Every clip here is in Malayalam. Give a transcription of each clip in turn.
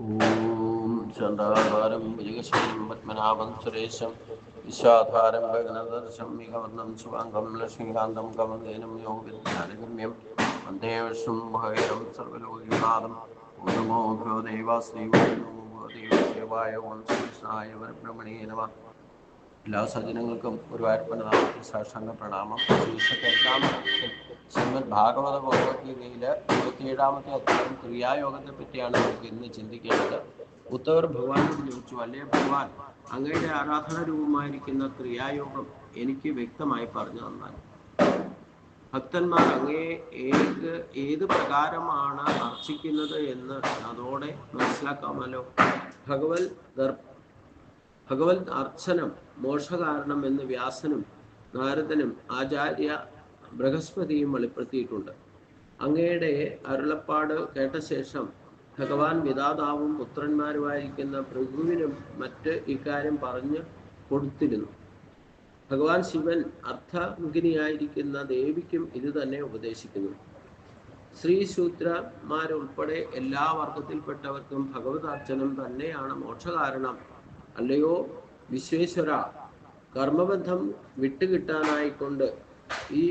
ഓം ചണ്ഡാകാരം ഭുജഗശയനം പത്മനാഭം സുരേശം വിശ്വാധാരം ഗഗനദർശം മികവർണം ശിവാംഗം ലക്ഷ്മീകാന്തം കമലേനം യോഗവിദ്യാനഗമ്യം വന്ദേ വിഷ്ണും ഭൈരം സർവലോകിനാഥം. ഓം നമോ ഭഗവദേവാശ്രീ നമോ ദേവദേവായ ഓം ശ്രീകൃഷ്ണായ പരബ്രഹ്മണേ നമഃ. എല്ലാ സജ്ജനങ്ങൾക്കും ഗുരുവായൂരപ്പൻ്റെ നാമത്തിൽ സാഷ്ടാംഗ പ്രണാമം. ശ്രീമദ് ഭാഗവത ഭഗവത്ഗീതയിലെ 27-ാമത്തെ അധ്യായം ക്രിയായോഗത്തെ പറ്റിയാണ് നമുക്ക് ഇന്ന് ചിന്തിക്കേണ്ടത്. ഉത്തവർ ഭഗവാനോട് ചോദിച്ചു, അല്ലേ ഭഗവാൻ, അങ്ങയുടെ ആരാധനാ രൂപമായിരിക്കുന്ന ക്രിയായോഗം എനിക്ക് വ്യക്തമായി പറഞ്ഞു തന്നാൽ. ഭക്തന്മാർ അങ്ങയെ ഏത് പ്രകാരമാണ് അർച്ചിക്കുന്നത് എന്ന് അതോടെ മനസ്സിലാക്കാമല്ലോ. ഭഗവത് അർച്ചനം മോക്ഷകാരണം എന്ന് വ്യാസനും നാരദനും ആചാര്യ ബൃഹസ്പതിയും വെളിപ്പെടുത്തിയിട്ടുണ്ട്. അങ്ങയുടെ അരുളപ്പാട് കേട്ട ശേഷം ഭഗവാൻ വിധാതാവും പുത്രന്മാരുമായിരിക്കുന്ന ഭൃഗുവിനും മറ്റ് ഇക്കാര്യം പറഞ്ഞു കൊടുത്തിരുന്നു. ഭഗവാൻ ശിവൻ അർത്ഥമുഖിനിയായിരിക്കുന്ന ദേവിക്കും ഇത് തന്നെ ഉപദേശിക്കുന്നു. ശ്രീശൂദ്രന്മാരുൾപ്പെടെ എല്ലാ വർഗത്തിൽപ്പെട്ടവർക്കും ഭഗവതാർച്ചനം തന്നെയാണ് മോക്ഷകാരണം. അല്ലയോ വിശ്വേശ്വര, കർമ്മബന്ധം വിട്ടുകിട്ടാനായിക്കൊണ്ട് ഈ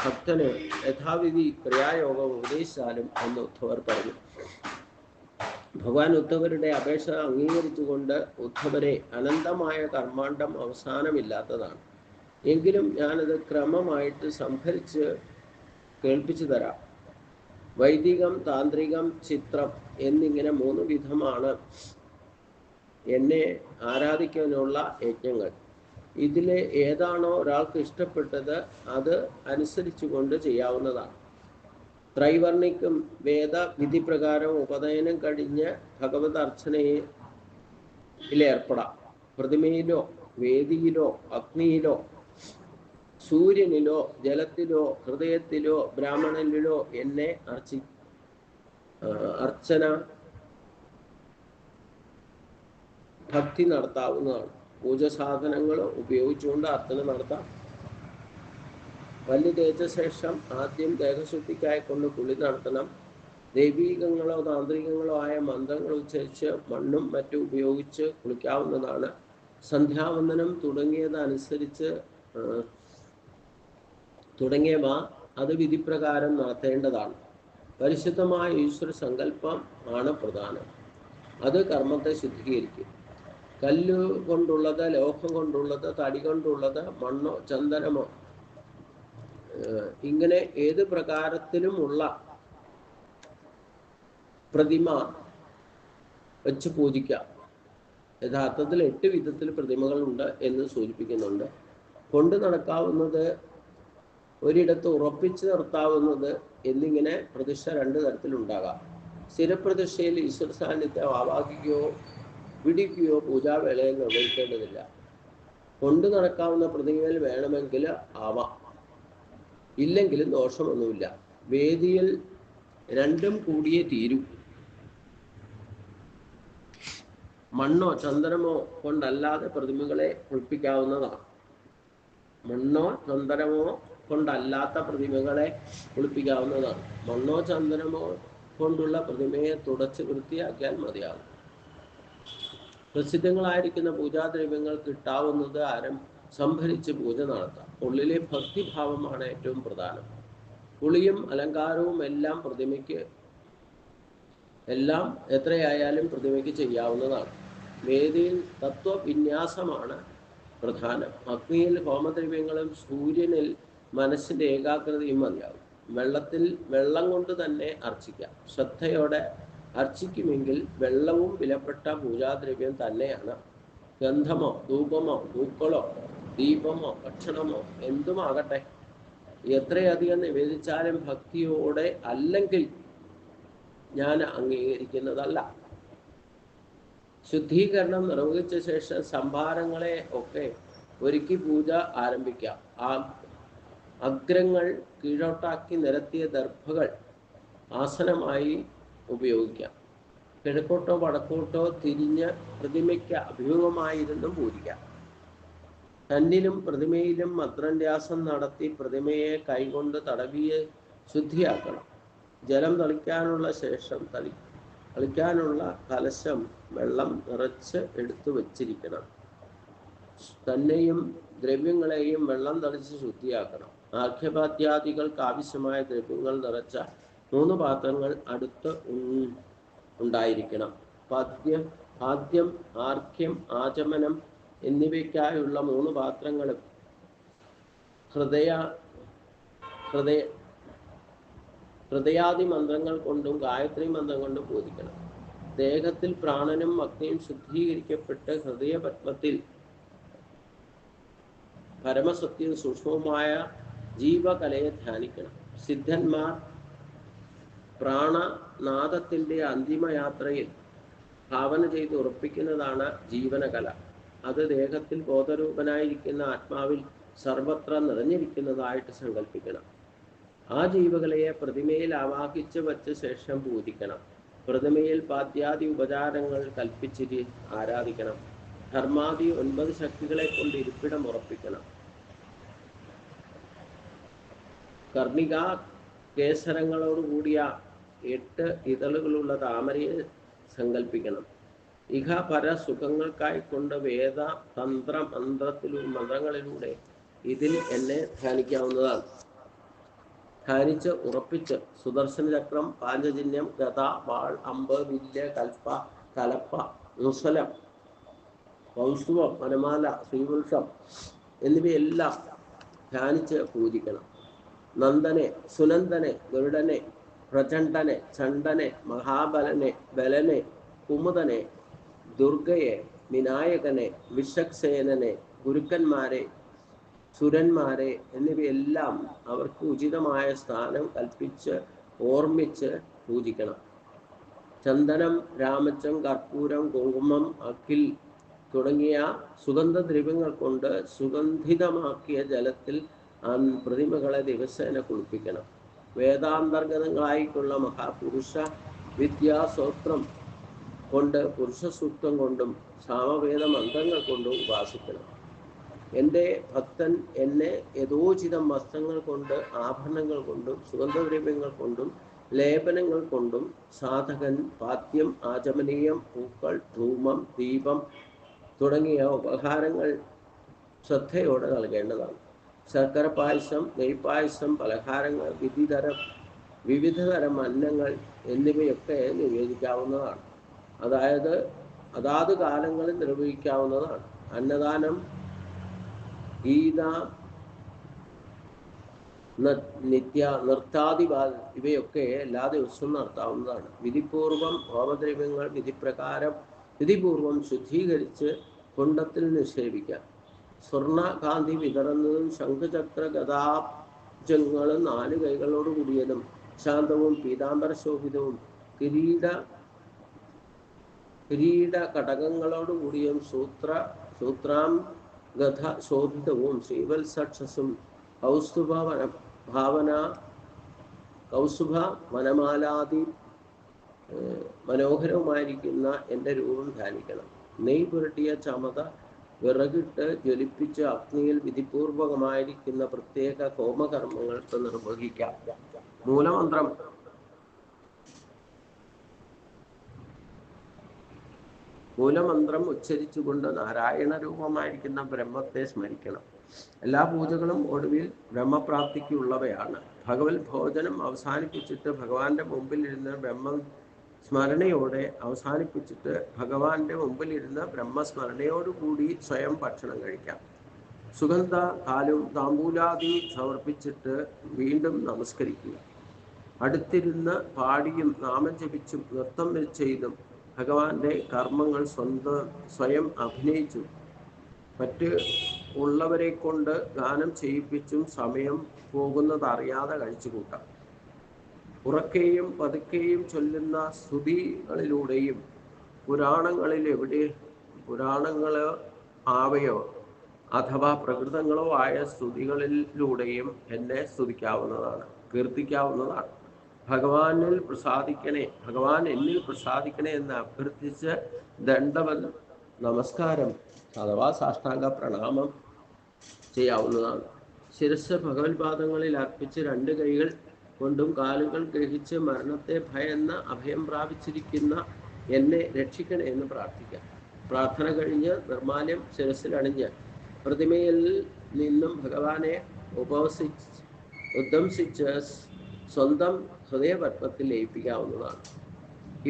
ഭക്തന് യഥാവിധി ക്രിയായോഗം ഉപദേശിച്ചാലും എന്ന് ഉദ്ധവർ പറഞ്ഞു. ഭഗവാൻ ഉദ്ധവരുടെ അപേക്ഷ അംഗീകരിച്ചുകൊണ്ട്, ഉദ്ധവരെ, അനന്തമായ കർമാണ്ഡം അവസാനമില്ലാത്തതാണ്. എങ്കിലും ഞാനത് ക്രമമായിട്ട് സംഭരിച്ച് കേൾപ്പിച്ചു തരാം. വൈദികം, താന്ത്രികം, ചിത്രം എന്നിങ്ങനെ 3 വിധമാണ് എന്നെ ആരാധിക്കാനുള്ള യജ്ഞങ്ങൾ. ഇതിലെ ഏതാണോ ഒരാൾക്ക് ഇഷ്ടപ്പെട്ടത് അത് അനുസരിച്ചുകൊണ്ട് ചെയ്യാവുന്നതാണ്. ത്രൈവർണിക്കും വേദവിധി പ്രകാരം ഉപനയനം കഴിഞ്ഞ് ഭഗവത് അർച്ചനയിലേർപ്പെടാം. പ്രതിമയിലോ വേദിയിലോ അഗ്നിയിലോ സൂര്യനിലോ ജലത്തിലോ ഹൃദയത്തിലോ ബ്രാഹ്മണനിലോ എന്നെ അർച്ചന ഭക്തി നടത്താവുന്നതാണ്. പൂജസാധനങ്ങൾ ഉപയോഗിച്ചുകൊണ്ട് അർച്ചന നടത്താം. പല്ല് തേച്ച ശേഷം ആദ്യം ദേഹശുദ്ധിക്കായി കൊണ്ട് കുളി നടത്തണം. ദൈവീകങ്ങളോ താന്ത്രികങ്ങളോ ആയ മന്ത്രങ്ങൾ ഉച്ചരിച്ച് മണ്ണും മറ്റും ഉപയോഗിച്ച് കുളിക്കാവുന്നതാണ്. സന്ധ്യാവന്ദനം തുടങ്ങിയവ അത് വിധിപ്രകാരം നടത്തേണ്ടതാണ്. പരിശുദ്ധമായ ഈശ്വര സങ്കല്പം ആണ് പ്രധാനം. അത് കർമ്മത്തെ ശുദ്ധീകരിക്കും. കല്ല് കൊണ്ടുള്ളത്, ലോഹം കൊണ്ടുള്ളത്, തടി കൊണ്ടുള്ളത്, മണ്ണോ ചന്ദനമോ ഇങ്ങനെ ഏത് പ്രകാരത്തിലുമുള്ള പ്രതിമ വെച്ച് പൂജിക്കാം. യഥാർത്ഥത്തിൽ 8 വിധത്തിൽ പ്രതിമകളുണ്ട് എന്ന് സൂചിപ്പിക്കുന്നുണ്ട്. കൊണ്ടു നടക്കാവുന്നത്, ഒരിടത്ത് ഉറപ്പിച്ചു നിർത്താവുന്നത് എന്നിങ്ങനെ പ്രതിഷ്ഠ 2 തരത്തിലുണ്ടാകാം. സ്ഥിരപ്രതിഷ്ഠയിൽ ഈശ്വര സാന്നിധ്യം ആവാഹിക്കുകയോ പിടിക്കുകയോ പൂജാവേളയിൽ നിർവഹിക്കേണ്ടതില്ല. കൊണ്ടു നടക്കാവുന്ന പ്രതിമയിൽ വേണമെങ്കിൽ ആവാം, ഇല്ലെങ്കിലും ദോഷമൊന്നുമില്ല. വേദിയിൽ 2 കൂടിയേ തീരൂ. മണ്ണോ ചന്ദനമോ കൊണ്ടല്ലാതെ പ്രതിമകളെ കുളിപ്പിക്കാവുന്നതാണ്. മണ്ണോ ചന്ദനമോ കൊണ്ടല്ലാത്ത പ്രതിമകളെ കുളിപ്പിക്കാവുന്നതാണ്. മണ്ണോ ചന്ദനമോ കൊണ്ടുള്ള പ്രതിമയെ തുടച്ച് വൃത്തിയാക്കിയാൽ മതിയാകും. പ്രസിദ്ധങ്ങളായിരിക്കുന്ന പൂജാദ്രവ്യങ്ങൾ കിട്ടാവുന്നത് സംഭരിച്ച് പൂജ നടത്താം. ഉള്ളിലെ ഭക്തിഭാവമാണ് ഏറ്റവും പ്രധാനം. കുളിയും അലങ്കാരവും എല്ലാം എത്രയായാലും പ്രതിമയ്ക്ക് ചെയ്യാവുന്നതാണ്. വേദിയിൽ തത്വവിന്യാസമാണ് പ്രധാനം. അഗ്നിയിൽ ഹോമദ്രവ്യങ്ങളും സൂര്യനിൽ മനസ്സിന്റെ ഏകാഗ്രതയും മതിയാകും. വെള്ളം കൊണ്ട് തന്നെ അർച്ചിക്കാം. ശ്രദ്ധയോടെ അർച്ചിക്കുമെങ്കിൽ വെള്ളവും വിലപ്പെട്ട പൂജാദ്രവ്യം തന്നെയാണ്. ഗന്ധമോ ധൂപമോ പൂക്കളോ ദീപമോ ഭക്ഷണമോ എന്തുമാകട്ടെ, എത്രയധികം നിവേദിച്ചാലും ഭക്തിയോടെ അല്ലെങ്കിൽ ഞാൻ അംഗീകരിക്കുന്നതല്ല. ശുദ്ധീകരണം നിർവഹിച്ച ശേഷം സംഭാരങ്ങളെ ഒക്കെ ഒരുക്കി പൂജ ആരംഭിക്കാം. അഗ്രങ്ങൾ കീഴോട്ടാക്കി നിരത്തിയ ദർഭകൾ ആസനമായി ഉപയോഗിക്കാം. കിഴക്കോട്ടോ വടക്കോട്ടോ തിരിഞ്ഞ് പ്രതിമയ്ക്ക് അഭിമുഖമായിരുന്നും പൂജിക്കാം. തന്നിലും പ്രതിമയിലും മന്ത്രന്യാസം നടത്തി പ്രതിമയെ കൈകൊണ്ട് തടവിയെ ശുദ്ധിയാക്കണം. ജലം തളിക്കാനുള്ള ശേഷം കളിക്കാനുള്ള കലശം വെള്ളം നിറച്ച് എടുത്തു വച്ചിരിക്കണം. തന്നെയും ദ്രവ്യങ്ങളെയും വെള്ളം തളിച്ച് ശുദ്ധിയാക്കണം. ആർഘ്യപാദ്യാദികൾക്ക് ആവശ്യമായ ദ്രവ്യങ്ങൾ നിറച്ച 3 പാത്രങ്ങൾ അടുത്ത് ഉണ്ടായിരിക്കണം. പാദ്യം, ആർഘ്യം, ആചമനം എന്നിവയ്ക്കായുള്ള 3 പാത്രങ്ങളും ഹൃദയാദി മന്ത്രങ്ങൾ കൊണ്ടും ഗായത്രി മന്ത്രം കൊണ്ടും പൂജിക്കണം. ദേഹത്തിൽ പ്രാണനും അഗ്നിയും ശുദ്ധീകരിക്കപ്പെട്ട് ഹൃദയപത്മത്തിൽ പരമസത്യവും സൂക്ഷ്മവുമായ ജീവകലയെ ധ്യാനിക്കണം. സിദ്ധന്മാർ പ്രാണനാദത്തിന്റെ അന്തിമയാത്രയിൽ ഭാവന ചെയ്ത് ഉറപ്പിക്കുന്നതാണ് ജീവനകല. അത് ദേഹത്തിൽ ബോധരൂപനായിരിക്കുന്ന ആത്മാവിൽ സർവത്ര നിറഞ്ഞിരിക്കുന്നതായിട്ട് സങ്കല്പിക്കണം. ആ ജീവകലയെ പ്രതിമയിൽ ആവാഹിച്ച് വച്ച ശേഷം പൂജിക്കണം. പ്രതിമയിൽ പാദ്യാദി ഉപചാരങ്ങൾ കൽപ്പിച്ചിട്ട് ആരാധിക്കണം. ധർമാദി 9 ശക്തികളെ കൊണ്ട് ഇരിപ്പിടം ഉറപ്പിക്കണം. കർണികാ കേസരങ്ങളോടുകൂടിയ 8 ഇതളുകളുള്ള താമരയെ സങ്കല്പിക്കണം. ഇഹ പര സുഖങ്ങൾക്കായി കൊണ്ട് വേദ തന്ത്ര മന്ത്രങ്ങളിലൂടെ ഇതിൽ എന്നെ ധ്യാനിക്കാവുന്നതാണ്. ധ്യാനിച്ച് ഉറപ്പിച്ച് സുദർശന ചക്രം, പാഞ്ചജന്യം, ഗദ, വാൾ, അമ്പ്, വില്ല്, കൽപ്പ, കലപ്പ, മുസലം, കൗസ്തുഭം, വനമാല, ശ്രീവൃക്ഷം എന്നിവയെല്ലാം ധ്യാനിച്ച് പൂജിക്കണം. നന്ദനെ, സുനന്ദനെ, ഗരുഡനെ, പ്രചണ്ഡനെ, ചണ്ഡനെ, മഹാബലനെ, ബലനെ, കുമുദനെ, ദുർഗയെ, വിനായകനെ, വിഷക്സേനനെ, ഗുരുക്കന്മാരെ, സുരന്മാരെ എന്നിവയെല്ലാം അവർക്ക് ഉചിതമായ സ്ഥാനം കൽപ്പിച്ച് ഓർമ്മിച്ച് പൂജിക്കണം. ചന്ദനം, രാമച്ചം, കർപ്പൂരം, കുങ്കുമം, അഖിൽ തുടങ്ങിയ സുഗന്ധദ്രവ്യങ്ങൾ കൊണ്ട് സുഗന്ധിതമാക്കിയ ജലത്തിൽ പ്രതിമകളെ ദിവസേന കുളിപ്പിക്കണം. വേദാന്തർഗതങ്ങളായിട്ടുള്ള മഹാപുരുഷ വിദ്യാസ്തോത്രം കൊണ്ട്, പുരുഷ സൂക്തം കൊണ്ടും സാമവേദ മന്ത്രങ്ങൾ കൊണ്ടും ഉപാസിക്കണം. എൻ്റെ ഭക്തൻ എന്നെ യഥോചിതം വസ്ത്രങ്ങൾ കൊണ്ട്, ആഭരണങ്ങൾ കൊണ്ടും, സുഗന്ധദ്രവ്യങ്ങൾ കൊണ്ടും, ലേപനങ്ങൾ കൊണ്ടും, സാധകൻ പാദ്യം, ആചമനീയം, പൂക്കൾ, ധൂമം, ദീപം തുടങ്ങിയ ഉപഹാരങ്ങൾ ശ്രദ്ധയോടെ നൽകേണ്ടതാണ്. ശർക്കര പായസം, നെയ്പായസം, പലഹാരങ്ങൾ, വിവിധ തരം അന്നങ്ങൾ എന്നിവയൊക്കെ നിവേദിക്കാവുന്നതാണ്. അതാത് കാലങ്ങളിൽ നിർവഹിക്കാവുന്നതാണ്. അന്നദാനം, ഗീത, നൃത്താദി ഇവയൊക്കെ എല്ലാ ദിവസവും നടത്താവുന്നതാണ്. വിധിപൂർവം ഹോമദ്രവ്യങ്ങൾ വിധിപൂർവം ശുദ്ധീകരിച്ച് കുണ്ടത്തിൽ നിക്ഷേപിക്കാം. സ്വർണകാന്തി വിതറുന്നതും ശംഖചക്ര ഗദാബ്ജങ്ങളും 4 കൈകളോട് കൂടിയതും ശാന്തവും പീതാംബര ശോഭിതവും കിരീട കടകങ്ങളോട് കൂടിയും സൂത്രാം ഗധ ശോഭിതവും ശ്രീവത്സക്ഷസും കൗസ്തുഭ വനമാലാദി മനോഹരവുമായിരിക്കുന്ന എൻ്റെ രൂപം ധ്യാനിക്കണം. നെയ് പുരട്ടിയ ചമത വിറകിട്ട് ജ്വലിപ്പിച്ച് അഗ്നിയിൽ വിധിപൂർവകമായിരിക്കുന്ന പ്രത്യേക ഹോമകർമ്മങ്ങൾക്ക് നിർവഹിക്കാം. മൂലമന്ത്രം ഉച്ചരിച്ചുകൊണ്ട് നാരായണ രൂപമായിരിക്കുന്ന ബ്രഹ്മത്തെ സ്മരിക്കണം. എല്ലാ പൂജകളും ഒടുവിൽ ബ്രഹ്മപ്രാപ്തിക്കുള്ളവയാണ്. ഭഗവത് ഭോജനം അവസാനിപ്പിച്ചിട്ട് ഭഗവാന്റെ മുമ്പിലിരുന്ന് ബ്രഹ്മസ്മരണയോടെ ബ്രഹ്മസ്മരണയോടുകൂടി സ്വയം ഭക്ഷണം കഴിക്കാം. സുഗന്ധ താമ്പൂലാദി സമർപ്പിച്ചിട്ട് വീണ്ടും നമസ്കരിക്കുക. അടുത്തിരുന്ന് പാടിയും നാമം ജപിച്ചും നൃത്തം ചെയ്തും ഭഗവാന്റെ കർമ്മങ്ങൾ സ്വയം അഭിനയിച്ചും മറ്റ് ഉള്ളവരെ കൊണ്ട് ഗാനം ചെയ്യിപ്പിച്ചും സമയം പോകുന്നതറിയാതെ കഴിച്ചുകൂട്ടാം. ഉറക്കെയും പതുക്കെയും ചൊല്ലുന്ന സ്തുതികളിലൂടെയും പുരാണങ്ങളോ ആവയോ അഥവാ പ്രകൃതങ്ങളോ ആയ സ്തുതികളിലൂടെയും എന്നെ സ്തുതിക്കാവുന്നതാണ്, കീർത്തിക്കാവുന്നതാണ്. ഭഗവാൻ എന്നിൽ പ്രസാദിക്കണേ എന്ന് അഭ്യർത്ഥിച്ച് ദണ്ഡവത് നമസ്കാരം അഥവാ സാഷ്ടാംഗ പ്രണാമം ചെയ്യാവുന്നതാണ്. ശിരസ് ഭഗവത്പാദങ്ങളിൽ അർപ്പിച്ച് 2 കൈകൾ കൊണ്ടും കാലുകൾ ഗ്രഹിച്ച് മരണത്തെ ഭയന്ന് അഭയം പ്രാപിച്ചിരിക്കുന്ന എന്നെ രക്ഷിക്കണേ എന്ന് പ്രാർത്ഥിക്കാം. പ്രാർത്ഥന കഴിഞ്ഞ് നിർമാല്യം ശിരസിലണിഞ്ഞ് പ്രതിമയിൽ നിന്നും ഭഗവാനെ ഉദ്ദംസിച്ച് സ്വന്തം ഹൃദയപത്മത്തിൽ ലയിപ്പിക്കാവുന്നതാണ്.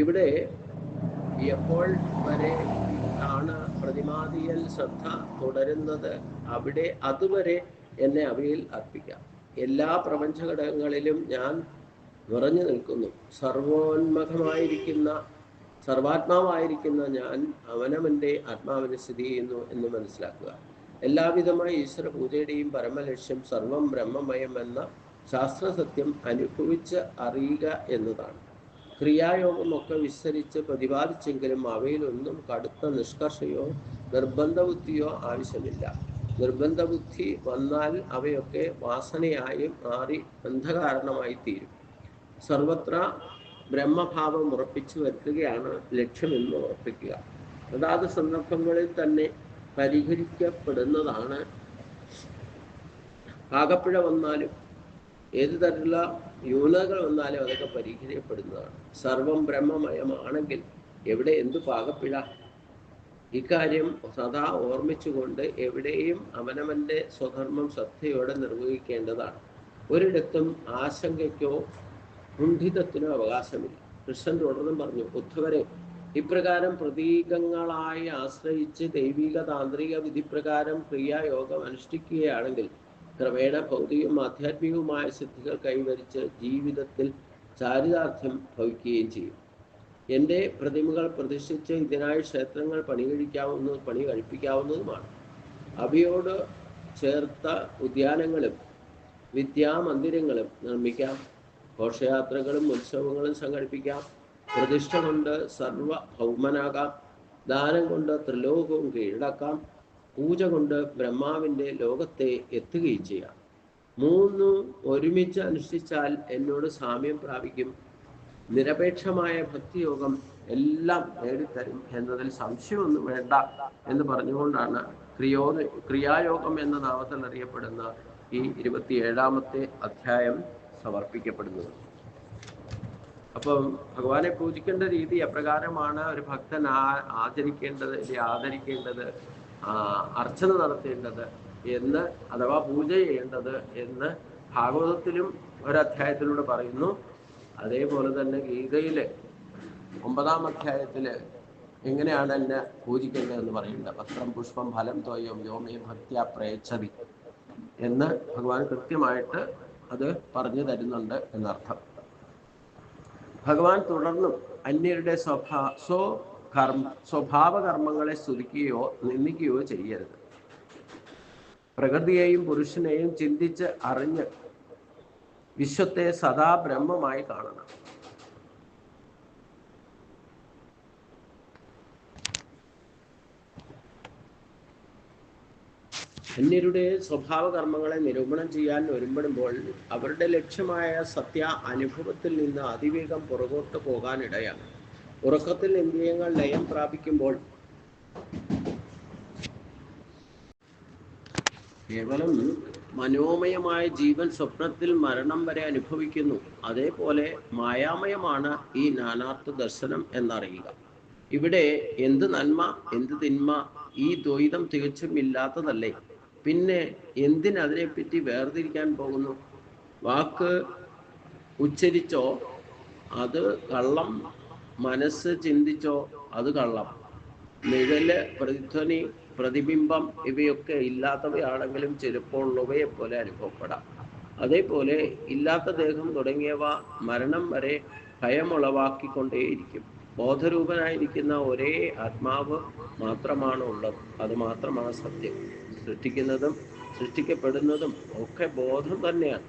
ഇവിടെ എപ്പോൾ വരെ ആണ് പ്രതിമാദിയിൽ ശ്രദ്ധ തുടരുന്നത് അതുവരെ എന്നെ അവയിൽ അർപ്പിക്കാം. എല്ലാ പ്രപഞ്ചഘടകങ്ങളിലും ഞാൻ നിറഞ്ഞു നിൽക്കുന്നു. സർവാത്മാവായിരിക്കുന്ന ഞാൻ അവനവൻ്റെ ആത്മാവിനെ സ്ഥിതി ചെയ്യുന്നു എന്ന് മനസ്സിലാക്കുക. എല്ലാവിധമായ ഈശ്വര പൂജയുടെയും പരമലക്ഷ്യം സർവം ബ്രഹ്മമയം എന്ന ശാസ്ത്രസത്യം അനുഭവിച്ച് അറിയുക എന്നതാണ്. ക്രിയായോഗമൊക്കെ വിസ്തരിച്ച് പ്രതിപാദിച്ചെങ്കിലും അവയിലൊന്നും കടുത്ത നിഷ്കർഷയോ നിർബന്ധബുദ്ധിയോ ആവശ്യമില്ല. നിർബന്ധബുദ്ധി വന്നാൽ അവയൊക്കെ വാസനയായി മാറി ബന്ധകാരണമായി തീരും. സർവത്ര ബ്രഹ്മഭാവം ഉറപ്പിച്ചു വരുത്തുകയാണ് ലക്ഷ്യമെന്ന് ഉറപ്പിക്കുക. അതാത് സന്ദർഭങ്ങളിൽ തന്നെ പരിഹരിക്കപ്പെടുന്നതാണ്. പാകപ്പിഴ വന്നാലും ഏതു തരത്തിലുള്ള ന്യൂനതകൾ വന്നാലും അതൊക്കെ പരിഹരിക്കപ്പെടുന്നതാണ്. സർവം ബ്രഹ്മമയമാണെങ്കിൽ എവിടെ എന്തു പാകപ്പിഴ? ഇക്കാര്യം സദാ ഓർമ്മിച്ചുകൊണ്ട് എവിടെയും അവനവന്റെ സ്വധർമ്മം ശ്രദ്ധയോടെ നിർവഹിക്കേണ്ടതാണ്. ഒരിടത്തും ആശങ്കയ്ക്കോ കുണ്ഠിതത്തിനോ അവകാശമില്ല. കൃഷ്ണൻ തുടർന്നും പറഞ്ഞു, ഉദ്ധവരെ, ഇപ്രകാരം പ്രതീകങ്ങളായി ആശ്രയിച്ച് ദൈവിക താന്ത്രിക വിധിപ്രകാരം ക്രിയായോഗം അനുഷ്ഠിക്കുകയാണെങ്കിൽ ക്രമേണ ഭൗതികവും ആധ്യാത്മികവുമായ സിദ്ധികൾ കൈവരിച്ച് ജീവിതത്തിൽ ചാരിതാർത്ഥ്യം ഭവിക്കുകയും ചെയ്യും. എൻ്റെ പ്രതിമകൾ പ്രതിഷ്ഠിച്ച് ഇതിനായി ക്ഷേത്രങ്ങൾ പണി കഴിപ്പിക്കാവുന്നതുമാണ്. അവയോട് ചേർത്ത ഉദ്യാനങ്ങളും വിദ്യാമന്ദിരങ്ങളും നിർമ്മിക്കാം. ഘോഷയാത്രകളും ഉത്സവങ്ങളും സംഘടിപ്പിക്കാം. പ്രതിഷ്ഠ കൊണ്ട് സർവഭൗമനാകാം. ദാനം കൊണ്ട് ത്രിലോകവും കീഴടക്കാം. പൂജ കൊണ്ട് ബ്രഹ്മാവിൻ്റെ ലോകത്തെ എത്തുകയും ചെയ്യാം. മൂന്നും ഒരുമിച്ച് അനുഷ്ഠിച്ചാൽ എന്നോട് സാമ്യം പ്രാപിക്കും. നിരപേക്ഷമായ ഭക്തിയോഗം എല്ലാം നേടിത്തരും എന്നതിൽ സംശയമൊന്നും വേണ്ട എന്ന് പറഞ്ഞുകൊണ്ടാണ് ക്രിയായോഗം എന്ന നാമത്തിൽ അറിയപ്പെടുന്ന ഈ 27ാമത്തെ അധ്യായം സമർപ്പിക്കപ്പെടുന്നത്. അപ്പം ഭഗവാനെ പൂജിക്കേണ്ട രീതി എപ്രകാരമാണ് ഒരു ഭക്തൻ ആചരിക്കേണ്ടത്, ആദരിക്കേണ്ടത്, അർച്ചന നടത്തേണ്ടത് എന്ന്, അഥവാ പൂജ ചെയ്യേണ്ടത് എന്ന് ഭാഗവതത്തിലും ഒരധ്യായത്തിലൂടെ പറയുന്നു. അതേപോലെ തന്നെ ഗീതയിലെ 9ാം അധ്യായത്തില് എങ്ങനെയാണ് എന്നെ പൂജിക്കേണ്ടതെന്ന് പറയുന്നത്. പത്രം പുഷ്പം ഫലം തോയം യോമേ ഭക്ത്യാ പ്രയച്ഛതി എന്ന് ഭഗവാൻ കൃത്യമായിട്ട് അത് പറഞ്ഞു തരുന്നുണ്ട് എന്നർത്ഥം. ഭഗവാൻ തുടർന്നും അന്യരുടെ സ്വഭാവകർമ്മങ്ങളെ സ്തുതിക്കുകയോ നിന്ദിക്കുകയോ ചെയ്യരുത്. പ്രകൃതിയെയും പുരുഷനെയും ചിന്തിച്ച് അറിഞ്ഞ് വിശ്വത്തെ സദാ ബ്രഹ്മമായി കാണണം. അന്യരുടെ സ്വഭാവകർമ്മങ്ങളെ നിരൂപണം ചെയ്യാൻ ഒരുമ്പെടുമ്പോൾ അവരുടെ ലക്ഷ്യമായ സത്യ അനുഭവത്തിൽ നിന്ന് അതിവേഗം പുറകോട്ട് പോകാനിടയാണ്. ഉറക്കത്തിൽ ഇന്ദ്രിയങ്ങൾ ലയം പ്രാപിക്കുമ്പോൾ കേവലം മനോമയമായ ജീവൻ സ്വപ്നത്തിൽ മരണം വരെ അനുഭവിക്കുന്നു. അതേപോലെ മായാമയമാണ് ഈ നാനാർത്ഥ ദർശനം എന്നറിയുക. ഇവിടെ എന്ത് നന്മ എന്ത് തിന്മ ഈ ദ്വൈതം തികച്ചും ഇല്ലാത്തതല്ലേ? പിന്നെ എന്തിനതിനെപ്പറ്റി വേർതിരിക്കാൻ പോകുന്നു? വാക്ക് ഉച്ചരിച്ചോ അത് കള്ളം, മനസ്സ് ചിന്തിച്ചോ അത് കള്ളം, നിഴല്, പ്രതിധ്വനി, പ്രതിബിംബം ഇവയൊക്കെ ഇല്ലാത്തവയാണെങ്കിലും ചിലപ്പോൾ ഉള്ളവയെ പോലെ അനുഭവപ്പെടാം. അതേപോലെ ഇല്ലാത്ത ദേഹം തുടങ്ങിയവ മരണം വരെ ഭയമുളവാക്കിക്കൊണ്ടേയിരിക്കും. ബോധരൂപനായിരിക്കുന്ന ഒരേ ആത്മാവ് മാത്രമാണ് ഉള്ളത്. അത് മാത്രമാണ് സത്യം. സൃഷ്ടിക്കുന്നതും സൃഷ്ടിക്കപ്പെടുന്നതും ഒക്കെ ബോധം തന്നെയാണ്.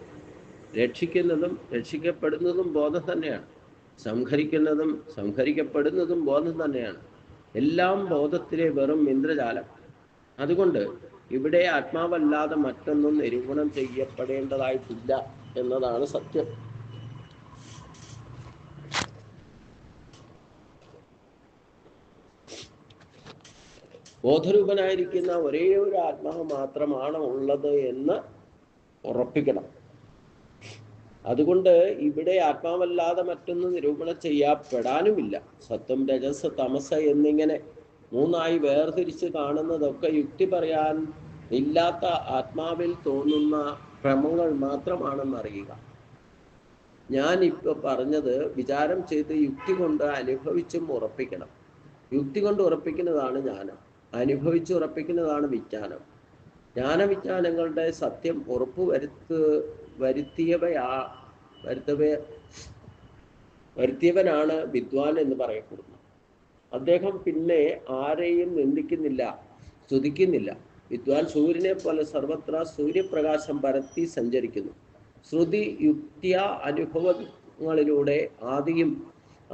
രക്ഷിക്കുന്നതും രക്ഷിക്കപ്പെടുന്നതും ബോധം തന്നെയാണ്. സംഹരിക്കുന്നതും സംഹരിക്കപ്പെടുന്നതും ബോധം തന്നെയാണ്. എല്ലാം ബോധത്തിലെ വെറും ഇന്ദ്രജാലം. അതുകൊണ്ട് ഇവിടെ ആത്മാവല്ലാതെ മറ്റൊന്നും നിരൂപണം ചെയ്യപ്പെടേണ്ടതായിട്ടില്ല എന്നതാണ് സത്യം. ബോധരൂപനായിരിക്കുന്ന ഒരേ ഒരു ആത്മാവ് മാത്രമാണ് ഉള്ളത് എന്ന് ഉറപ്പിക്കണം. അതുകൊണ്ട് ഇവിടെ ആത്മാവല്ലാതെ മറ്റൊന്ന് നിരൂപണം ചെയ്യപ്പെടാനുമില്ല. സത്വം, രജസ്, തമസ് എന്നിങ്ങനെ മൂന്നായി വേർതിരിച്ച് കാണുന്നതൊക്കെ യുക്തി പറയാൻ ഇല്ലാത്ത ആത്മാവിൽ തോന്നുന്ന ഭ്രമങ്ങൾ മാത്രമാണെന്നറിയുക. ഞാൻ ഇപ്പോൾ പറഞ്ഞത് വിചാരം ചെയ്ത് യുക്തി കൊണ്ട് അനുഭവിച്ചും ഉറപ്പിക്കണം. യുക്തി കൊണ്ട് ഉറപ്പിക്കുന്നതാണ് ജ്ഞാനം, അനുഭവിച്ച് ഉറപ്പിക്കുന്നതാണ് വിജ്ഞാനം. ജ്ഞാനവിജ്ഞാനങ്ങളുടെ സത്യം ഉറപ്പു വരുത്തിയവനാണ് വിദ്വാൻ എന്ന് പറയപ്പെടുന്നു. അദ്ദേഹം പിന്നെ ആരെയും നിന്ദിക്കുന്നില്ല, സ്തുതിക്കുന്നില്ല. വിദ്വാൻ സൂര്യനെ പോലെ സർവത്ര സൂര്യപ്രകാശം പരത്തി സഞ്ചരിക്കുന്നു. ശ്രുതി യുക്തിയ അനുഭവങ്ങളിലൂടെ ആദിയും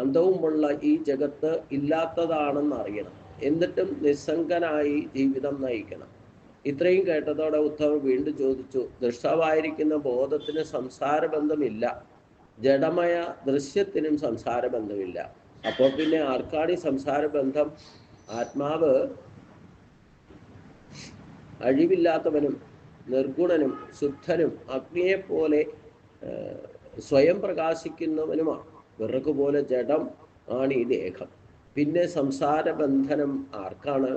അന്തവുമുള്ള ഈ ജഗത്ത് ഇല്ലാത്തതാണെന്ന് അറിയണം. എന്നിട്ടും നിസ്സംഗനായി ജീവിതം നയിക്കണം. ഇത്രയും കേട്ടതോടെ ഉദ്ധവർ വീണ്ടും ചോദിച്ചു, ദൃഷ്ടാവായിരിക്കുന്ന ബോധത്തിന് സംസാരബന്ധമില്ല, ജഡമയ ദൃശ്യത്തിനും സംസാരബന്ധമില്ല. അപ്പോൾ പിന്നെ ആർക്കാണ് ഈ സംസാരബന്ധം? ആത്മാവ് അഴിവില്ലാത്തവനും നിർഗുണനും ശുദ്ധനും അഗ്നിയെപ്പോലെ സ്വയം പ്രകാശിക്കുന്നവനുമാണ്. വിറക് പോലെ ജഡം ആണ് ഈ ദേഹം. പിന്നെ സംസാരബന്ധനം ആർക്കാണ്?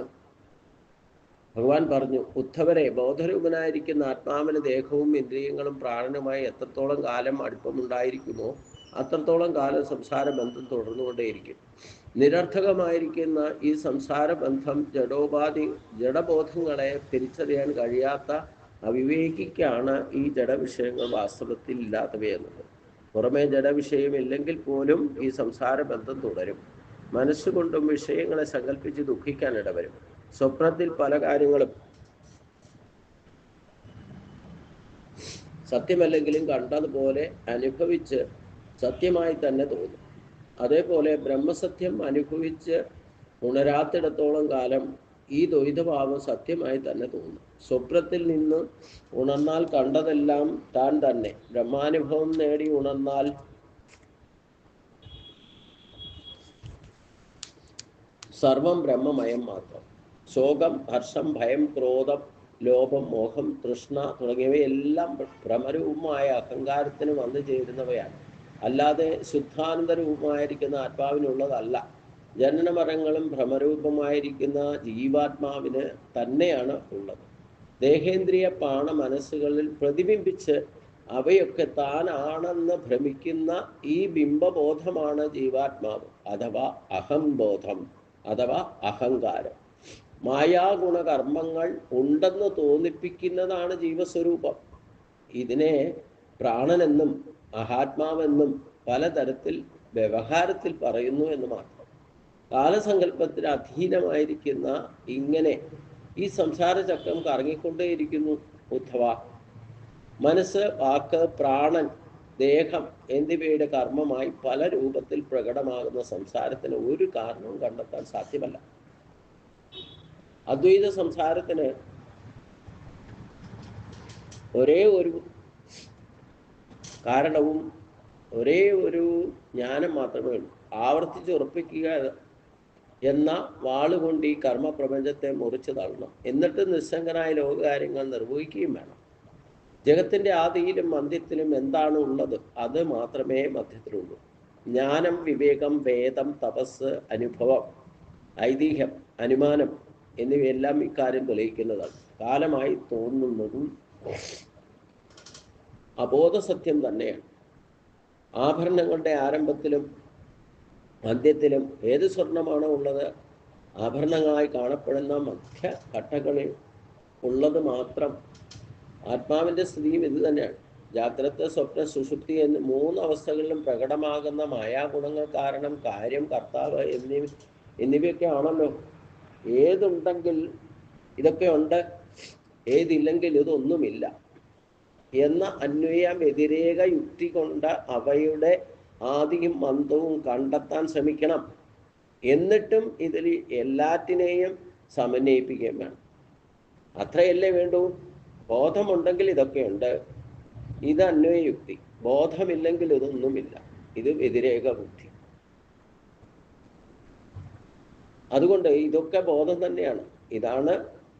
ഭഗവാൻ പറഞ്ഞു, ഉദ്ധവരെ, ബോധരൂപനായിരിക്കുന്ന ആത്മാവിന് ദേഹവും ഇന്ദ്രിയങ്ങളും പ്രാണനുമായി എത്രത്തോളം കാലം അടുപ്പമുണ്ടായിരിക്കുമോ അത്രത്തോളം കാലം സംസാരബന്ധം തുടർന്നുകൊണ്ടേയിരിക്കും. നിരർത്ഥകമായിരിക്കുന്ന ഈ സംസാരബന്ധം ജഡബോധങ്ങളെ തിരിച്ചറിയാൻ കഴിയാത്ത അവിവേകിക്കാണ് ഈ ജഡവിഷയങ്ങൾ വാസ്തവത്തിൽ ഇല്ലാത്തവയെന്നത്. പുറമേ ജഡവിഷയമില്ലെങ്കിൽ പോലും ഈ സംസാരബന്ധം തുടരും. മനസ്സുകൊണ്ടും വിഷയങ്ങളെ സങ്കല്പിച്ച് ദുഃഖിക്കാൻ ഇടവരും. സ്വപ്നത്തിൽ പല കാര്യങ്ങളും സത്യമല്ലെങ്കിലും കണ്ടതുപോലെ അനുഭവിച്ച് സത്യമായി തന്നെ തോന്നും. അതേപോലെ ബ്രഹ്മസത്യം അനുഭവിച്ച് ഉണരാത്തിടത്തോളം കാലം ഈ ദ്വൈതഭാവം സത്യമായി തന്നെ തോന്നും. സ്വപ്നത്തിൽ നിന്ന് ഉണർന്നാൽ കണ്ടതെല്ലാം താൻ തന്നെ. ബ്രഹ്മാനുഭവം നേടി ഉണർന്നാൽ സർവം ബ്രഹ്മമയം മാത്രം. ശോകം, ഹർഷം, ഭയം, ക്രോധം, ലോഭം, മോഹം, തൃഷ്ണ തുടങ്ങിയവയെല്ലാം ഭ്രമരൂപമായ അഹങ്കാരത്തിന് വന്നു ചേരുന്നവയാണ്. അല്ലാതെ ശുദ്ധാനന്ദരൂപമായിരിക്കുന്ന ആത്മാവിനുള്ളതല്ല. ജനനമരങ്ങളും ഭ്രമരൂപമായിരിക്കുന്ന ജീവാത്മാവിന് തന്നെയാണ് ഉള്ളത്. ദേഹേന്ദ്രിയ പ്രാണ മനസ്സുകളിൽ പ്രതിബിംബിച്ച് അവയൊക്കെ താനാണെന്ന് ഭ്രമിക്കുന്ന ഈ ബിംബബോധമാണ് ജീവാത്മാവ് അഥവാ അഹംബോധം അഥവാ അഹങ്കാരം. മായാഗുണകർമ്മങ്ങൾ ഉണ്ടെന്ന് തോന്നിപ്പിക്കുന്നതാണ് ജീവസ്വരൂപം. ഇതിനെ പ്രാണനെന്നും അഹാത്മാവെന്നും പലതരത്തിൽ വ്യവഹാരത്തിൽ പറയുന്നു എന്ന് മാത്രം. കാലസങ്കല്പത്തിന് അധീനമായിരിക്കുന്ന ഇങ്ങനെ ഈ സംസാരചക്രം കറങ്ങിക്കൊണ്ടേയിരിക്കുന്നു ഉദ്ധവ. മനസ്സ്, വാക്ക്, പ്രാണൻ, ദേഹം എന്നിവയുടെ കർമ്മമായി പല രൂപത്തിൽ പ്രകടമാകുന്ന സംസാരത്തിന് ഒരു കാരണവും കണ്ടെത്താൻ സാധ്യമല്ല. അദ്വൈത സംസാരത്തിന് ഒരേ ഒരു കാരണവും ഒരേ ഒരു ജ്ഞാനം മാത്രമേ ഉള്ളൂ. ആവർത്തിച്ച് ഉറപ്പിക്കുക എന്ന വാളുകൊണ്ട് ഈ കർമ്മപ്രപഞ്ചത്തെ മുറിച്ചു തള്ളണം. എന്നിട്ട് നിസ്സംഗനായ ലോകകാര്യങ്ങൾ നിർവഹിക്കുകയും വേണം. ജഗത്തിന്റെ ആദിയിലും അന്ത്യത്തിലും എന്താണ് ഉള്ളത് അത് മാത്രമേ മധ്യത്തിലുള്ളൂ. ജ്ഞാനം, വിവേകം, വേദം, തപസ്, അനുഭവം, ഐതിഹ്യം, അനുമാനം എന്നിവയെല്ലാം ഇക്കാര്യം തെളിയിക്കുന്നതാണ്. കാലമായി തോന്നുന്നതും അബോധസത്യം തന്നെയാണ്. ആഭരണങ്ങളുടെ ആരംഭത്തിലും അന്ത്യത്തിലും ഏത് സ്വർണമാണോ ഉള്ളത്? ആഭരണങ്ങളായി കാണപ്പെടുന്ന മധ്യഘട്ടങ്ങളിൽ ഉള്ളത് മാത്രം. ആത്മാവിൻ്റെ സ്ഥിതിയും ഇത് തന്നെയാണ്. ജാഗ്രത, സ്വപ്ന, സുഷുപ്തി എന്നീ 3 അവസ്ഥകളിലും പ്രകടമാകുന്ന മായാഗുണങ്ങൾ കാരണം കാര്യം, കർത്താവ് എന്നിവയൊക്കെ ആണല്ലോ. ഏതുണ്ടെങ്കിൽ ഇതൊക്കെ ഉണ്ട്, ഏതില്ലെങ്കിൽ ഇതൊന്നുമില്ല എന്ന അന്വയ വ്യതിരേക യുക്തി കൊണ്ട് അവയുടെ ആദിയും അന്തവും കണ്ടെത്താൻ ശ്രമിക്കണം. എന്നിട്ടും ഇതിൽ എല്ലാറ്റിനെയും സമന്വയിപ്പിക്കുകയും വേണം. അത്രയല്ലേ വേണ്ടൂ. ബോധമുണ്ടെങ്കിൽ ഇതൊക്കെയുണ്ട്, ഇത് അന്വയയുക്തി. ബോധമില്ലെങ്കിൽ ഇതൊന്നുമില്ല, ഇത് വ്യതിരേക ബുദ്ധി. അതുകൊണ്ട് ഇതൊക്കെ ബോധം തന്നെയാണ്. ഇതാണ്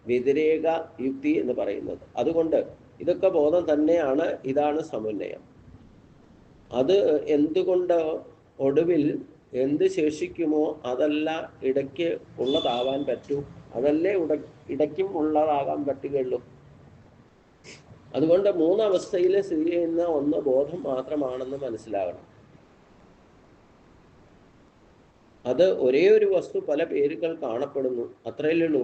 വ്യതിരേക യുക്തി എന്ന് പറയുന്നത്. അതുകൊണ്ട് ഇതൊക്കെ ബോധം തന്നെയാണ്. ഇതാണ് സമന്വയം. അത് എന്തുകൊണ്ട് ഒടുവിൽ എന്ത് ശേഷിക്കുമോ അതല്ല ഇടയ്ക്ക് ഉള്ളതാവാൻ പറ്റൂ, അതല്ലേ ഇടയ്ക്കും ഉള്ളതാകാൻ പറ്റുകയുള്ളൂ. അതുകൊണ്ട് മൂന്നവസ്ഥയിൽ സ്ഥിതി ചെയ്യുന്ന ഒന്ന് ബോധം മാത്രമാണെന്ന് മനസ്സിലാകണം. അത് ഒരേ ഒരു വസ്തു പല പേരുകൾ കാണപ്പെടുന്നു, അത്രയല്ലേ ഉള്ളൂ.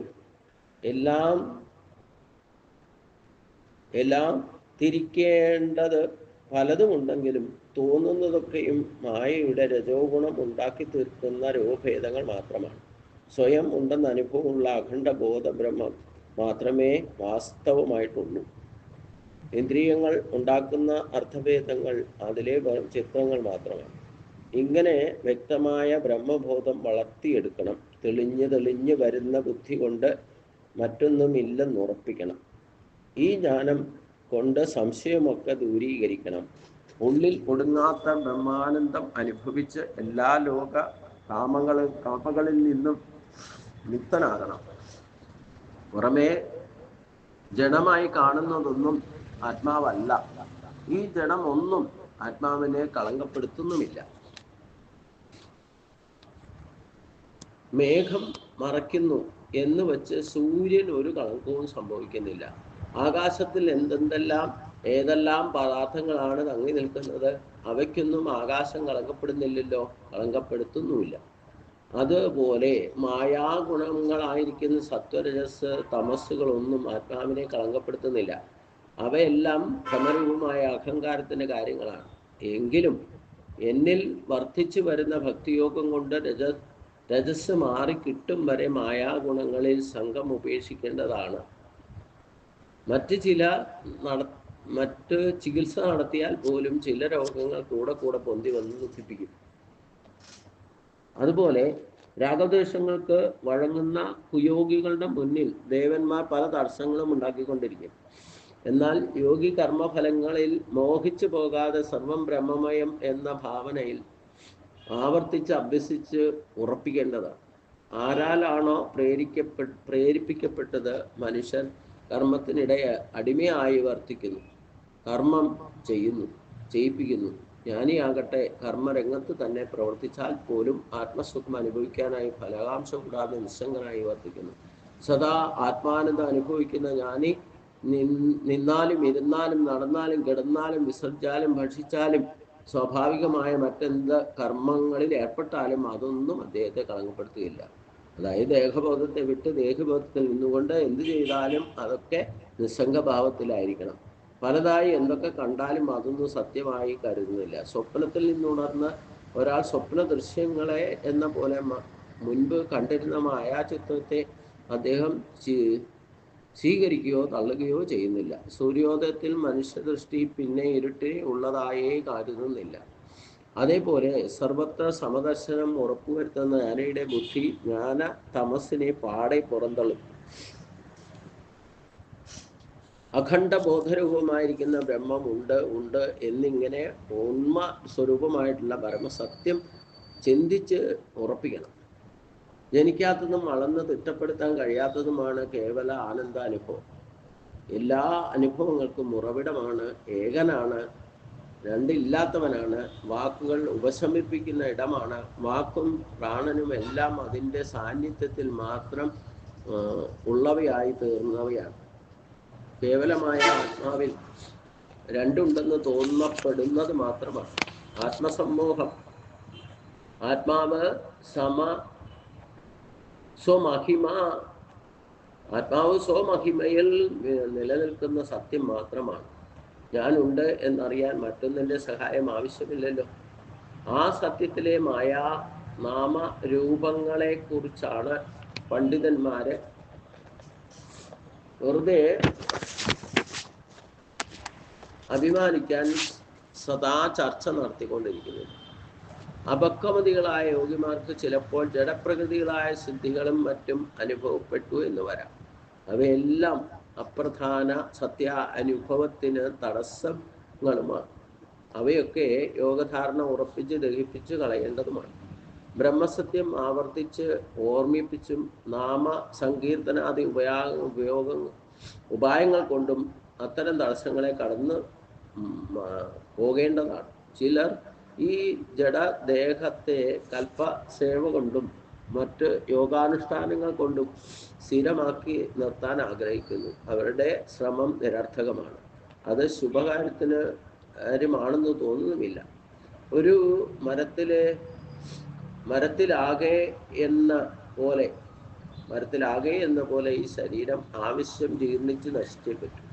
എല്ലാം തിരിക്കേണ്ടത് പലതുമുണ്ടെങ്കിലും തോന്നുന്നതൊക്കെയും മായയുടെ രജോ ഗുണം ഉണ്ടാക്കി തീർക്കുന്ന രൂപഭേദങ്ങൾ മാത്രമാണ്. സ്വയം ഉണ്ടെന്ന അനുഭവമുള്ള അഖണ്ഡ ബോധ ബ്രഹ്മം മാത്രമേ വാസ്തവമായിട്ടുള്ളൂ. ഇന്ദ്രിയങ്ങൾ ഉണ്ടാക്കുന്ന അർത്ഥഭേദങ്ങൾ അതിലെ ചിത്രങ്ങൾ മാത്രമാണ്. ഇങ്ങനെ വ്യക്തമായ ബ്രഹ്മബോധം വളർത്തിയെടുക്കണം. തെളിഞ്ഞു വരുന്ന ബുദ്ധി കൊണ്ട് മറ്റൊന്നുമില്ലെന്നുറപ്പിക്കണം. ഈ ജ്ഞാനം കൊണ്ട് സംശയമൊക്കെ ദൂരീകരിക്കണം. ഉള്ളിൽ ഒടുങ്ങാത്ത ബ്രഹ്മാനന്ദം അനുഭവിച്ച് എല്ലാ ലോക കാമകളിൽ നിന്നും മുക്തനാകണം. പുറമേ ജഡമായി കാണുന്നതൊന്നും ആത്മാവല്ല. ഈ ജഡം ഒന്നും ആത്മാവിനെ കളങ്കപ്പെടുത്തുന്നുമില്ല. മേഘം മറയ്ക്കുന്നു എന്ന് വെച്ച് സൂര്യൻ ഒരു കളങ്കവും സംഭവിക്കുന്നില്ല. ആകാശത്തിൽ ഏതെല്ലാം പദാർത്ഥങ്ങളാണ് തങ്ങി നിൽക്കുന്നത്, അവയ്ക്കൊന്നും ആകാശം കളങ്കപ്പെടുന്നില്ലല്ലോ, കളങ്കപ്പെടുത്തുന്നുമില്ല. അതുപോലെ മായാഗുണങ്ങളായിരിക്കുന്ന സത്വരജസ് തമസ്സുകളൊന്നും ആത്മാവിനെ കളങ്കപ്പെടുത്തുന്നില്ല. അവയെല്ലാം ഭ്രമരൂപമായ അഹങ്കാരത്തിന്റെ കാര്യങ്ങളാണ്. എങ്കിലും എന്നിൽ വർദ്ധിച്ചു വരുന്ന ഭക്തിയോഗം കൊണ്ട് രജസ് മാറിക്കിട്ടും വരെ മായാഗുണങ്ങളിൽ സംഘം ഉപേക്ഷിക്കേണ്ടതാണ്. മറ്റ് ചികിത്സ നടത്തിയാൽ പോലും ചില രോഗങ്ങൾ കൂടെ പൊന്തി വന്ന് ദുഃഖിപ്പിക്കും. അതുപോലെ രാഗദ്വേഷങ്ങൾക്ക് വഴങ്ങുന്ന കുയോഗികളുടെ മുന്നിൽ ദേവന്മാർ പല തടസ്സങ്ങളും ഉണ്ടാക്കിക്കൊണ്ടിരിക്കും. എന്നാൽ യോഗി കർമ്മഫലങ്ങളിൽ മോഹിച്ചു പോകാതെ സർവം ബ്രഹ്മമയം എന്ന ഭാവനയിൽ ആവർത്തിച്ച് അഭ്യസിച്ച് ഉറപ്പിക്കേണ്ടതാണ്. ആരാലാണോ പ്രേരിപ്പിക്കപ്പെട്ടത് മനുഷ്യൻ കർമ്മത്തിനിടെ അടിമയായി വർത്തിക്കുന്നു, കർമ്മം ചെയ്യിപ്പിക്കുന്നു. ജ്ഞാനിയാകട്ടെ കർമ്മരംഗത്ത് തന്നെ പ്രവർത്തിച്ചാൽ പോലും ആത്മസുഖം അനുഭവിക്കാനായി ഫലകാംക്ഷ കൂടാതെ നിസ്സംഗനായി വർത്തിക്കുന്നു. സദാ ആത്മാനന്ദം അനുഭവിക്കുന്ന ജ്ഞാനി നിന്നാലും ഇരുന്നാലും നടന്നാലും കിടന്നാലും വിസർജാലും ഭക്ഷിച്ചാലും സ്വാഭാവികമായ മറ്റെന്ത് കർമ്മങ്ങളിൽ ഏർപ്പെട്ടാലും അതൊന്നും അദ്ദേഹത്തെ കളങ്കപ്പെടുത്തുകയില്ല. അതായത് ദേഹബോധത്തെ വിട്ട് ദേഹബോധത്തിൽ നിന്നുകൊണ്ട് എന്ത് ചെയ്താലും അതൊക്കെ നിസ്സംഗഭാവത്തിലായിരിക്കണം. പലതായി എന്തൊക്കെ കണ്ടാലും അതൊന്നും സത്യമായി കരുതുന്നില്ല. സ്വപ്നത്തിൽ നിന്നുണർന്ന് ഒരാൾ സ്വപ്ന ദൃശ്യങ്ങളെ എന്ന പോലെ മുൻപ് കണ്ടിരുന്ന മായാചിത്രത്തെ അദ്ദേഹം സ്വീകരിക്കുകയോ തള്ളുകയോ ചെയ്യുന്നില്ല. സൂര്യോദയത്തിൽ മനുഷ്യദൃഷ്ടി പിന്നെ ഇരുട്ടിനെ ഉള്ളതായേ കരുതുന്നില്ല. അതേപോലെ സർവത്ര സമദർശനം ഉറപ്പുവരുത്തുന്ന ജ്ഞാനിയുടെ ബുദ്ധി ജ്ഞാന തമസ്സിനെ പാടെ പുറന്തള്ളും. അഖണ്ഡ ബോധരൂപമായിരിക്കുന്ന ബ്രഹ്മം ഉണ്ട് എന്നിങ്ങനെ ഉണ്മ സ്വരൂപമായിട്ടുള്ള പരമസത്യം ചിന്തിച്ച് ഉറപ്പിക്കണം. ജനിക്കാത്തതും അളന്ന് തിട്ടപ്പെടുത്താൻ കഴിയാത്തതുമാണ് കേവല ആനന്ദാനുഭവം. എല്ലാ അനുഭവങ്ങൾക്കും ഉറവിടമാണ്, ഏകനാണ്, രണ്ടില്ലാത്തവനാണ്. വാക്കുകൾ ഉപശമിപ്പിക്കുന്ന ഇടമാണ്. വാക്കും പ്രാണനും എല്ലാം അതിൻ്റെ സാന്നിധ്യത്തിൽ മാത്രം ഉള്ളവയായി തീർന്നവയാണ്. കേവലമായ ആത്മാവിൽ രണ്ടുണ്ടെന്ന് തോന്നപ്പെടുന്നത് മാത്രമാണ് ആത്മസമ്മോഹം. ആത്മാവ് സ്വമഹിമയിൽ നിലനിൽക്കുന്ന സത്യം മാത്രമാണ്. ഞാനുണ്ട് എന്നറിയാൻ മറ്റൊന്നിൻ്റെ സഹായം ആവശ്യമില്ലല്ലോ. ആ സത്യത്തിലെ നാമരൂപങ്ങളെ കുറിച്ചാണ് പണ്ഡിതന്മാര് വെറുതെ അഭിമാനിക്കാൻ സദാ ചർച്ച നടത്തിക്കൊണ്ടിരിക്കുന്നത്. അപക്വമതികളായ യോഗിമാർക്ക് ചിലപ്പോൾ ജഡപ്രകൃതികളായ സിദ്ധികളും മറ്റും അനുഭവപ്പെട്ടു എന്ന് വരാം. അവയെല്ലാം അപ്രധാന സത്യ അനുഭവത്തിന് തടസ്സങ്ങളുമാണ്. അവയൊക്കെ യോഗധാരണ ഉറപ്പിച്ച് ദഹിപ്പിച്ച് കളയേണ്ടതുമാണ്. ബ്രഹ്മസത്യം ആവർത്തിച്ച് ഓർമ്മിപ്പിച്ചും നാമസങ്കീർത്തനാദി ഉപായങ്ങൾ കൊണ്ടും അത്തരം തടസ്സങ്ങളെ കടന്ന് പോകേണ്ടതാണ്. ചിലർ ഈ ജഡദേഹത്തെ കൽപ്പസേവ കൊണ്ടും മറ്റ് യോഗാനുഷ്ഠാനങ്ങൾ കൊണ്ടും സ്ഥിരമാക്കി നിർത്താൻ ആഗ്രഹിക്കുന്നു. അവരുടെ ശ്രമം നിരർത്ഥകമാണ്. അത് ശുഭകാര്യത്തിന് കാര്യമാണെന്ന് തോന്നുന്നുമില്ല. ഒരു മരത്തിലാകെ എന്ന പോലെ ഈ ശരീരം ആവശ്യം ജീർണിച്ച് നശിച്ചേ പറ്റും.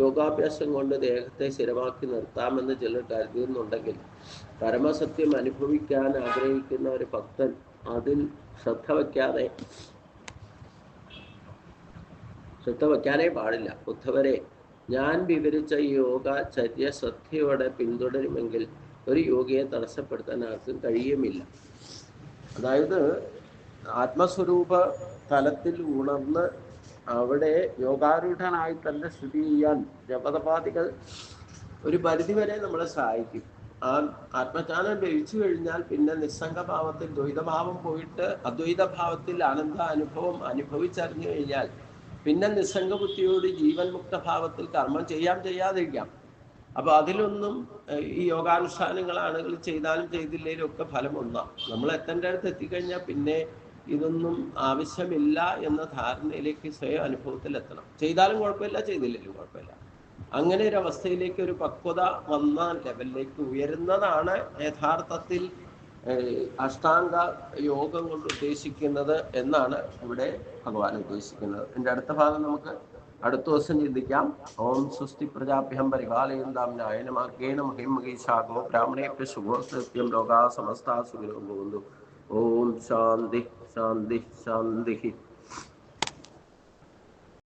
യോഗാഭ്യാസം കൊണ്ട് ദേഹത്തെ സ്ഥിരമാക്കി നിർത്താമെന്ന് ചിലർ കരുതുന്നുണ്ടെങ്കിൽ പരമസത്യം അനുഭവിക്കാൻ ആഗ്രഹിക്കുന്ന ഒരു ഭക്തൻ അതിൽ ശ്രദ്ധ വയ്ക്കാനേ പാടില്ല. ഉദ്ധവരെ, ഞാൻ വിവരിച്ച ഈ യോഗചര്യ ശ്രദ്ധയോടെ പിന്തുടരുമെങ്കിൽ ഒരു യോഗിയെ തടസ്സപ്പെടുത്താൻ ആർക്കും കഴിയുമില്ല. അതായത് ആത്മസ്വരൂപ തലത്തിൽ ഉണർന്ന് അവിടെ യോഗാരൂഢനായി തന്നെ സ്ഥിതി ചെയ്യാൻ ജപതപാദികൾ ഒരു പരിധിവരെ നമ്മളെ സഹായിക്കും. ആ ആത്മജ്ഞാനം ലഭിച്ചു കഴിഞ്ഞാൽ പിന്നെ നിസ്സംഗഭാവത്തിൽ ദ്വൈതഭാവം പോയിട്ട് അദ്വൈതഭാവത്തിൽ ആനന്ദ അനുഭവം അനുഭവിച്ചറിഞ്ഞു കഴിഞ്ഞാൽ പിന്നെ നിസ്സംഗ ബുദ്ധിയോട് ജീവൻ മുക്തഭാവത്തിൽ കർമ്മം ചെയ്യാതിരിക്കാം. അപ്പൊ അതിലൊന്നും ഈ യോഗാനുഷ്ഠാനങ്ങളാണെങ്കിൽ ചെയ്താലും ചെയ്തില്ലേലും ഒക്കെ ഫലം ഒന്നാം. നമ്മൾ എത്തേണ്ട അടുത്ത് എത്തിക്കഴിഞ്ഞാൽ പിന്നെ ഇതൊന്നും ആവശ്യമില്ല എന്ന ധാരണയിലേക്ക് സ്വയം അനുഭവത്തിൽ എത്തണം. ചെയ്താലും കുഴപ്പമില്ല, ചെയ്തില്ലേലും കുഴപ്പമില്ല. അങ്ങനെ ഒരു അവസ്ഥയിലേക്ക്, ഒരു പക്വത വന്ന ലെവലിലേക്ക് ഉയരുന്നതാണ് യഥാർത്ഥത്തിൽ അഷ്ടാംഗ യോഗം കൊണ്ട് ഉദ്ദേശിക്കുന്നത് എന്നാണ് ഇവിടെ ഭഗവാൻ ഉദ്ദേശിക്കുന്നത്. എൻ്റെ അടുത്ത ഭാഗം നമുക്ക് അടുത്ത ദിവസം ചിന്തിക്കാം. ഓം സ്വസ്തി പ്രജാഭ്യം പരിപാലയന്താം ന്യായേന മാർഗ്ഗേണ മഹിം മഹീഷാഗോ ബ്രാഹ്മണേഭ്യ ശുഭോസ്തൃത്യം ലോകാ സമസ്താ സുഖിനോ ഭവന്തു. ഓം ശാന്തി ശാന്തി ശാന്തി.